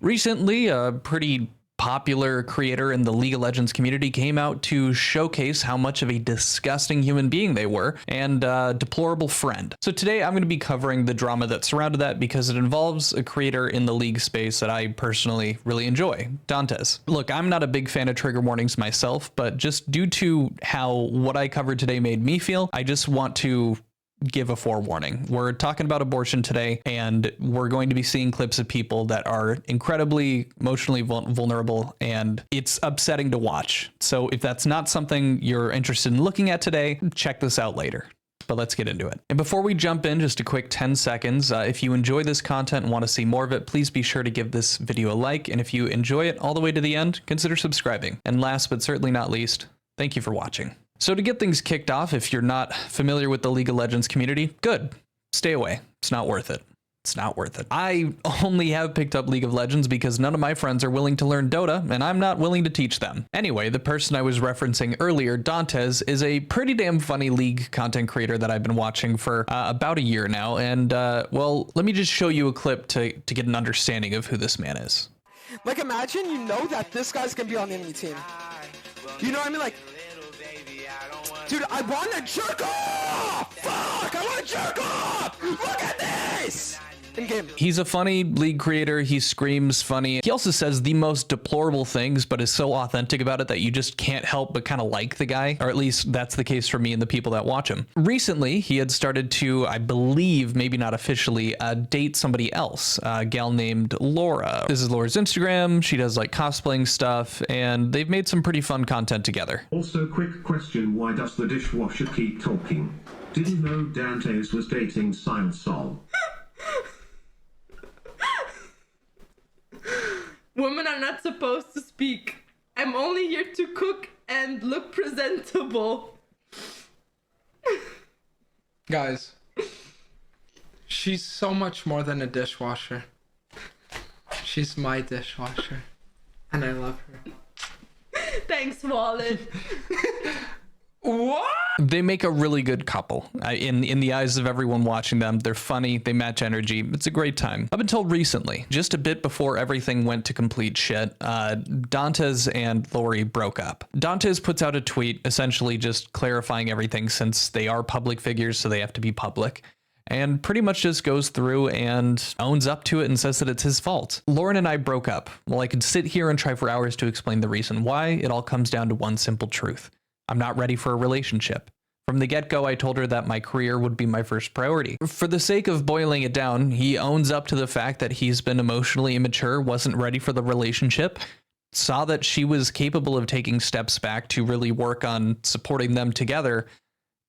Recently, a pretty popular creator in the League of Legends community came out to showcase how much of a disgusting human being they were and a deplorable friend. So today I'm going to be covering the drama that surrounded that because it involves a creator in the League space that I personally really enjoy, Dantes. Look, I'm not a big fan of trigger warnings myself, but just due to how what I covered today made me feel, I just want to give a forewarning. We're talking about abortion today, and we're going to be seeing clips of people that are incredibly emotionally vulnerable, and it's upsetting to watch. So if that's not something you're interested in looking at today, check this out later. But let's get into it. And before we jump in, just a quick 10 seconds. If you enjoy this content and want to see more of it, please be sure to give this video a like. And if you enjoy it all the way to the end, consider subscribing. And last but certainly not least, thank you for watching. So to get things kicked off, if you're not familiar with the League of Legends community, good. Stay away. It's not worth it. It's not worth it. I only have picked up League of Legends because none of my friends are willing to learn Dota, and I'm not willing to teach them. Anyway, the person I was referencing earlier, Dantes, is a pretty damn funny League content creator that I've been watching for about a year now, and well, let me just show you a clip to get an understanding of who this man is. Like, imagine you know that this guy's gonna be on the enemy team. You know what I mean? Like, dude, I want to jerk off! Fuck! I want to jerk off! Look at this! In game. He's a funny League creator. He screams funny. He also says the most deplorable things, but is so authentic about it that you just can't help but kind of like the guy, or at least that's the case for me and the people that watch him. Recently, he had started to, I believe, maybe not officially, date somebody else, a gal named Laura. This is Laura's Instagram. She does like cosplaying stuff, and they've made some pretty fun content together. Also, quick question, why does the dishwasher keep talking? Didn't know Dantes was dating Sol. Women are not supposed to speak. I'm only here to cook and look presentable. Guys, she's so much more than a dishwasher. She's my dishwasher, and I love her. Thanks, Wallet. What? They make a really good couple. In the eyes of everyone watching them, they're funny, they match energy. It's a great time. Up until recently, just a bit before everything went to complete shit, Dantes and Lori broke up. Dantes puts out a tweet essentially just clarifying everything since they are public figures, so they have to be public, and pretty much just goes through and owns up to it and says that it's his fault. Lauren and I broke up. Well, I could sit here and try for hours to explain the reason why. It all comes down to one simple truth. I'm not ready for a relationship. From the get-go, I told her that my career would be my first priority. For the sake of boiling it down, he owns up to the fact that he's been emotionally immature, wasn't ready for the relationship, saw that she was capable of taking steps back to really work on supporting them together,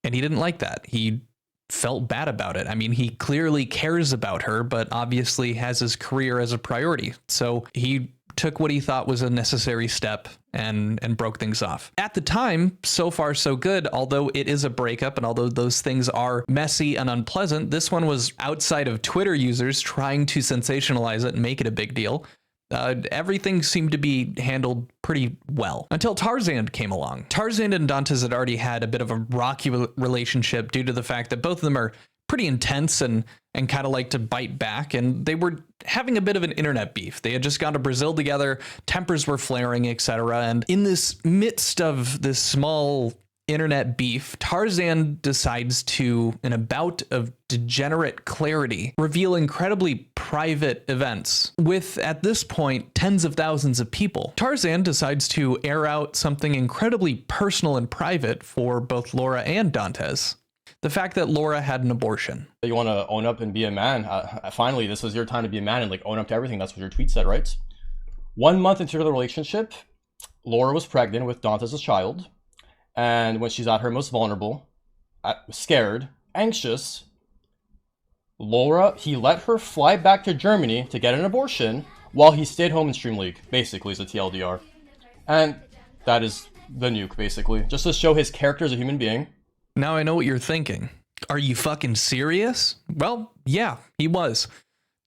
and he didn't like that. He felt bad about it. I mean, he clearly cares about her, but obviously has his career as a priority. So he took what he thought was a necessary step and broke things off. At the time, so far so good, although it is a breakup and although those things are messy and unpleasant, this one was outside of Twitter users trying to sensationalize it and make it a big deal. Everything seemed to be handled pretty well until Tarzan came along. Tarzan and Dantes had already had a bit of a rocky relationship due to the fact that both of them are pretty intense and kind of like to bite back, and they were having a bit of an internet beef. They had just gone to Brazil together, tempers were flaring, etc. And in this midst of this small internet beef, Tarzan decides to, in a bout of degenerate clarity, reveal incredibly private events with, at this point, tens of thousands of people. Tarzan decides to air out something incredibly personal and private for both Laura and Dantes. The fact that Laura had an abortion. You want to own up and be a man. Finally, this is your time to be a man and like own up to everything. That's what your tweet said, right? 1 month into the relationship, Laura was pregnant with Dantes' child. And when she's at her most vulnerable, scared, anxious, he let her fly back to Germany to get an abortion while he stayed home and streamed League, basically, is a TLDR. And that is the nuke, basically. Just to show his character as a human being. Now I know what you're thinking. Are you fucking serious? Well, yeah, he was.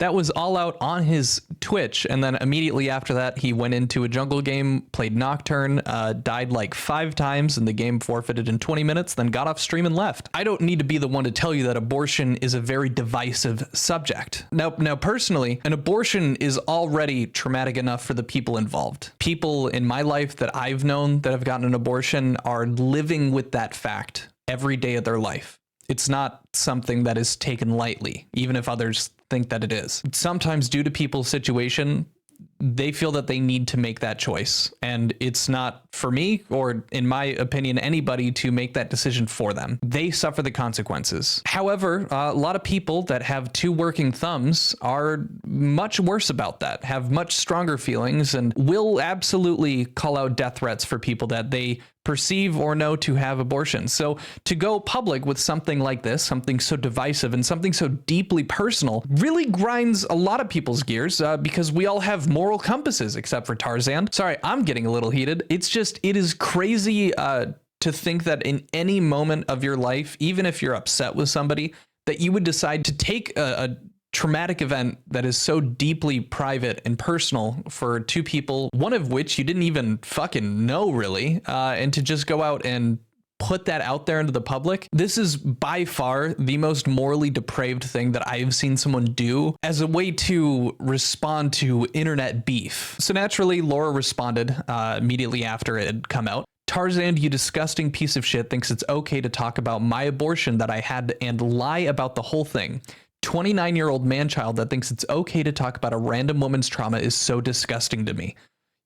That was all out on his Twitch, and then immediately after that, he went into a jungle game, played Nocturne, died like 5 times in the game, forfeited in 20 minutes, then got off stream and left. I don't need to be the one to tell you that abortion is a very divisive subject. Now personally, an abortion is already traumatic enough for the people involved. People in my life that I've known that have gotten an abortion are living with that fact every day of their life. It's not something that is taken lightly, even if others think that it is. Sometimes due to people's situation, they feel that they need to make that choice. And it's not for me, or in my opinion, anybody to make that decision for them. They suffer the consequences. However, a lot of people that have 2 working thumbs are much worse about that, have much stronger feelings, and will absolutely call out death threats for people that they perceive or know to have abortions. So to go public with something like this, something so divisive and something so deeply personal, really grinds a lot of people's gears because we all have moral compasses, except for Tarzan. Sorry, I'm getting a little heated. It is crazy to think that in any moment of your life, even if you're upset with somebody, that you would decide to take a traumatic event that is so deeply private and personal for 2 people, one of which you didn't even fucking know really, and to just go out and put that out there into the public. This is by far the most morally depraved thing that I have seen someone do as a way to respond to internet beef. So naturally, Laura responded immediately after it had come out. Tarzan, you disgusting piece of shit, thinks it's okay to talk about my abortion that I had and lie about the whole thing. 29-year-old man-child that thinks it's okay to talk about a random woman's trauma is so disgusting to me.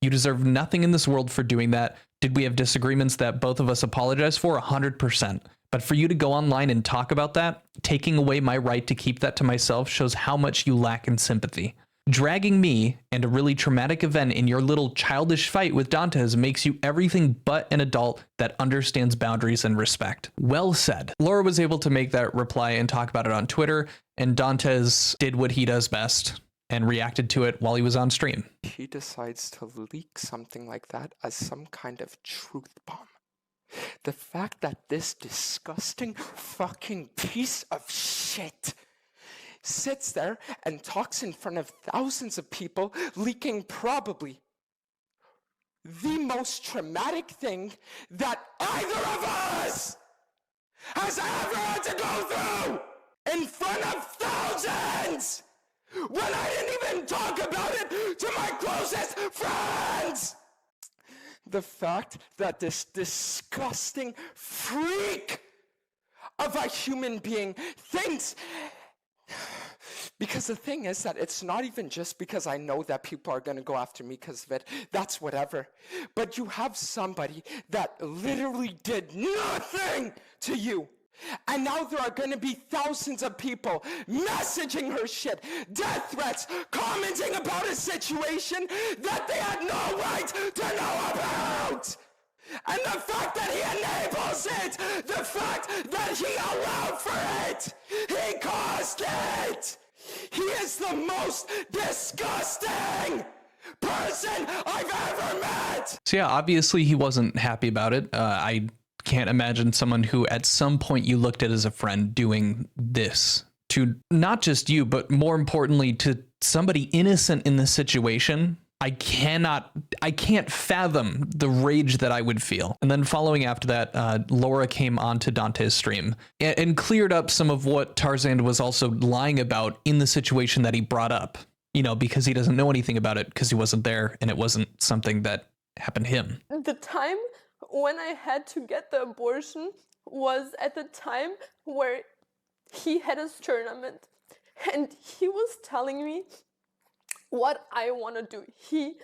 You deserve nothing in this world for doing that. Did we have disagreements that both of us apologize for? 100%. But for you to go online and talk about that, taking away my right to keep that to myself shows how much you lack in sympathy. Dragging me and a really traumatic event in your little childish fight with Dantes makes you everything but an adult that understands boundaries and respect. Well said. Laura was able to make that reply and talk about it on Twitter, and Dantes did what he does best and reacted to it while he was on stream. He decides to leak something like that as some kind of truth bomb. The fact that this disgusting fucking piece of shit sits there and talks in front of thousands of people, leaking probably the most traumatic thing that either of us has ever had to go through in front of thousands, when I didn't even talk about it to my closest friends. The fact that this disgusting freak of a human being thinks, because the thing is that it's not even just because I know that people are going to go after me because of it. That's whatever. But you have somebody that literally did nothing to you. And now there are going to be thousands of people messaging her shit, death threats, commenting about a situation that they had no right to know about. And the fact that he enables it, the fact that he allowed for it, he caused it. He is the most disgusting person I've ever met. So yeah, obviously he wasn't happy about it. I can't imagine someone who at some point you looked at as a friend doing this to not just you, but more importantly to somebody innocent in this situation. I can't fathom the rage that I would feel. And then following after that, Laura came onto Dantes' stream and cleared up some of what Tarzan was also lying about in the situation that he brought up, you know, because he doesn't know anything about it because he wasn't there and it wasn't something that happened to him. The time when I had to get the abortion was at the time where he had his tournament, and he was telling me what I want to do. He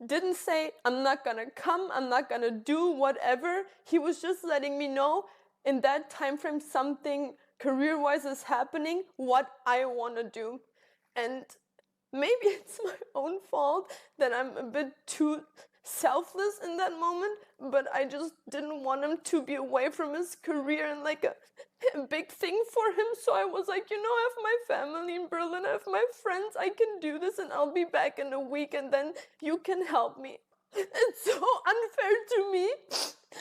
didn't say, I'm not gonna come, I'm not gonna do whatever. He was just letting me know in that time frame something career-wise is happening, what I want to do. And maybe it's my own fault that I'm a bit too selfless in that moment, but I just didn't want him to be away from his career and like a big thing for him. So I was like, you know, I have my family in Berlin, I have my friends, I can do this and I'll be back in a week and then you can help me. It's so unfair to me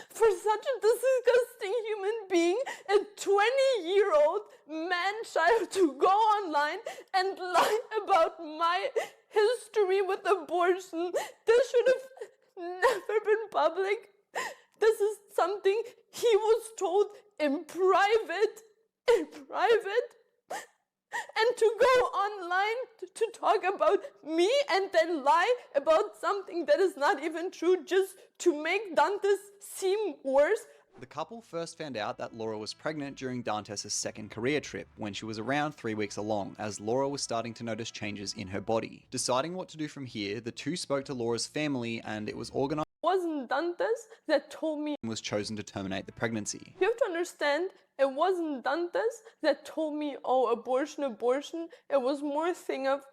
for such a disgusting human being, a 20-year-old man-child, to go online and lie about my history with abortion. This should have never been public. This is something he was told in private. And to go online to talk about me and then lie about something that is not even true just to make Dantes seem worse. The couple first found out that Laura was pregnant during Dantes' second Korea trip, when she was around 3 weeks along, as Laura was starting to notice changes in her body. Deciding what to do from here, the two spoke to Laura's family, and it was organized. It wasn't Dantes that told me. Was chosen to terminate the pregnancy. You have to understand, it wasn't Dantes that told me, oh, abortion. It was more a thing of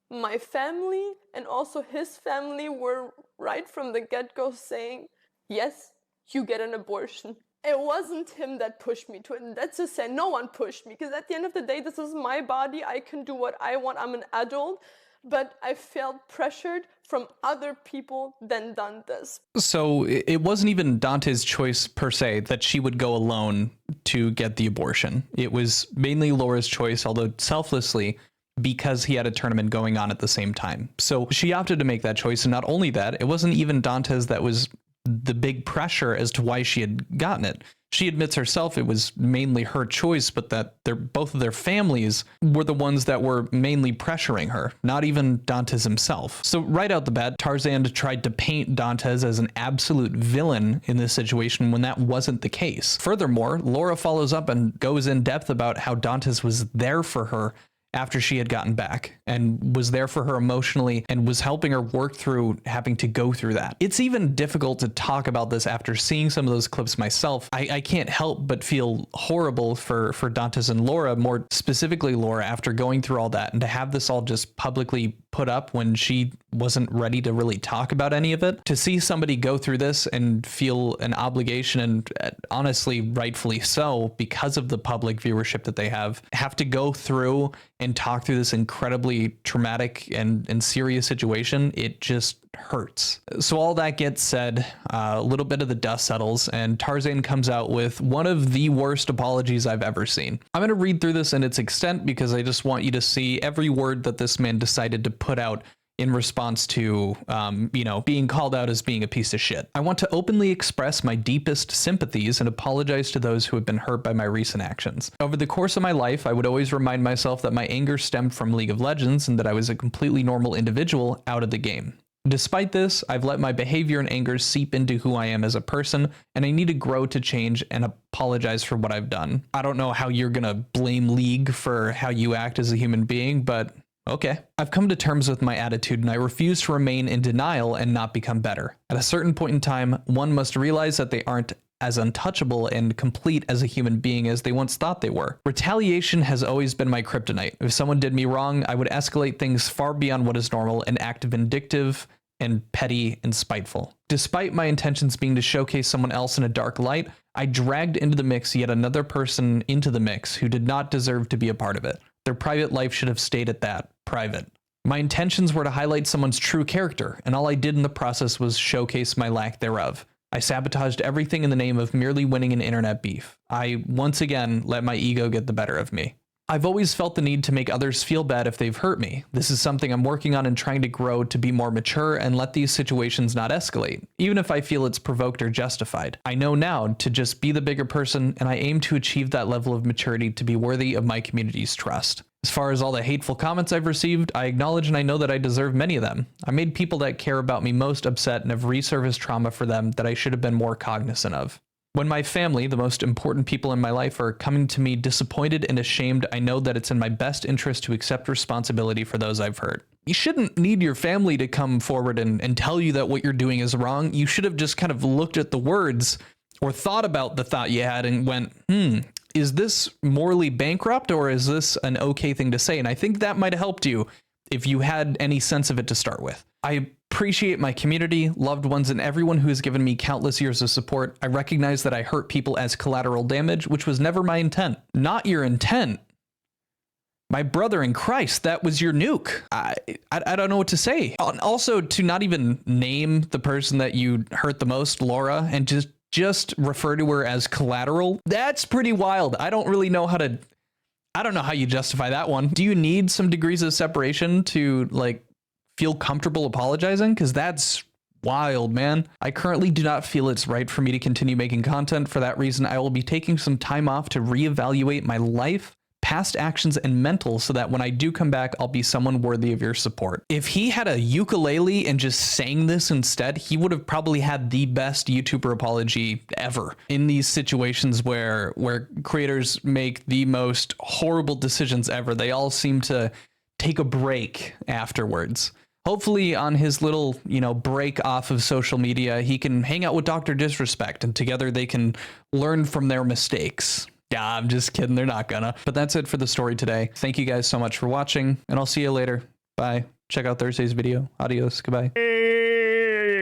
my family, and also his family were right from the get-go saying, yes, you get an abortion. It wasn't him that pushed me to it. And that's to say, no one pushed me, because at the end of the day, this is my body. I can do what I want. I'm an adult. But I felt pressured from other people than Dantes. So it wasn't even Dante's choice per se that she would go alone to get the abortion. It was mainly Laura's choice, although selflessly, because he had a tournament going on at the same time. So she opted to make that choice. And not only that, it wasn't even Dantes that was the big pressure as to why she had gotten it. She admits herself it was mainly her choice, but that both of their families were the ones that were mainly pressuring her, not even Dantes himself. So right out the bat, Tarzan tried to paint Dantes as an absolute villain in this situation when that wasn't the case. Furthermore, Laura follows up and goes in depth about how Dantes was there for her after she had gotten back, and was there for her emotionally and was helping her work through having to go through that. It's even difficult to talk about this after seeing some of those clips myself. I can't help but feel horrible for Dantes and Laura, more specifically Laura, after going through all that, and to have this all just publicly put up when she wasn't ready to really talk about any of it. To see somebody go through this and feel an obligation, and honestly, rightfully so, because of the public viewership that they have to go through and talk through this incredibly traumatic and serious situation, it just hurts. So all that gets said, a little bit of the dust settles, and Tarzan comes out with one of the worst apologies I've ever seen. I'm going to read through this in its extent because I just want you to see every word that this man decided to put out in response to, being called out as being a piece of shit. I want to openly express my deepest sympathies and apologize to those who have been hurt by my recent actions. Over the course of my life, I would always remind myself that my anger stemmed from League of Legends and that I was a completely normal individual out of the game. Despite this, I've let my behavior and anger seep into who I am as a person, and I need to grow to change and apologize for what I've done. I don't know how you're gonna blame League for how you act as a human being, but okay. I've come to terms with my attitude, and I refuse to remain in denial and not become better. At a certain point in time, one must realize that they aren't as untouchable and complete as a human being as they once thought they were. Retaliation has always been my kryptonite. If someone did me wrong, I would escalate things far beyond what is normal and act vindictive and petty and spiteful. Despite my intentions being to showcase someone else in a dark light, I dragged into the mix yet another person into the mix who did not deserve to be a part of it. Their private life should have stayed at that, private. My intentions were to highlight someone's true character, and all I did in the process was showcase my lack thereof. I sabotaged everything in the name of merely winning an internet beef. I, once again, let my ego get the better of me. I've always felt the need to make others feel bad if they've hurt me. This is something I'm working on and trying to grow to be more mature and let these situations not escalate, even if I feel it's provoked or justified. I know now to just be the bigger person, and I aim to achieve that level of maturity to be worthy of my community's trust. As far as all the hateful comments I've received, I acknowledge and I know that I deserve many of them. I made people that care about me most upset and have resurfaced trauma for them that I should have been more cognizant of. When my family, the most important people in my life, are coming to me disappointed and ashamed, I know that it's in my best interest to accept responsibility for those I've hurt. You shouldn't need your family to come forward and tell you that what you're doing is wrong. You should have just kind of looked at the words or thought about the thought you had and went, is this morally bankrupt or is this an okay thing to say? And I think that might have helped you if you had any sense of it to start with. I appreciate my community, loved ones, and everyone who has given me countless years of support. I recognize that I hurt people as collateral damage, which was never my intent. Not your intent. My brother in Christ, that was your nuke. I don't know what to say. Also, to not even name the person that you hurt the most, Laura, and just just refer to her as collateral. That's pretty wild. I don't know how you justify that one. Do you need some degrees of separation to like feel comfortable apologizing? Because that's wild, man. I currently do not feel it's right for me to continue making content. For that reason, I will be taking some time off to reevaluate my life, past actions, and mental, so that when I do come back, I'll be someone worthy of your support. If he had a ukulele and just sang this instead, he would have probably had the best YouTuber apology ever. In these situations where creators make the most horrible decisions ever, they all seem to take a break afterwards. Hopefully on his little, break off of social media, he can hang out with Dr. Disrespect and together they can learn from their mistakes. Yeah, I'm just kidding. They're not gonna. But that's it for the story today. Thank you guys so much for watching, and I'll see you later. Bye. Check out Thursday's video. Adios. Goodbye.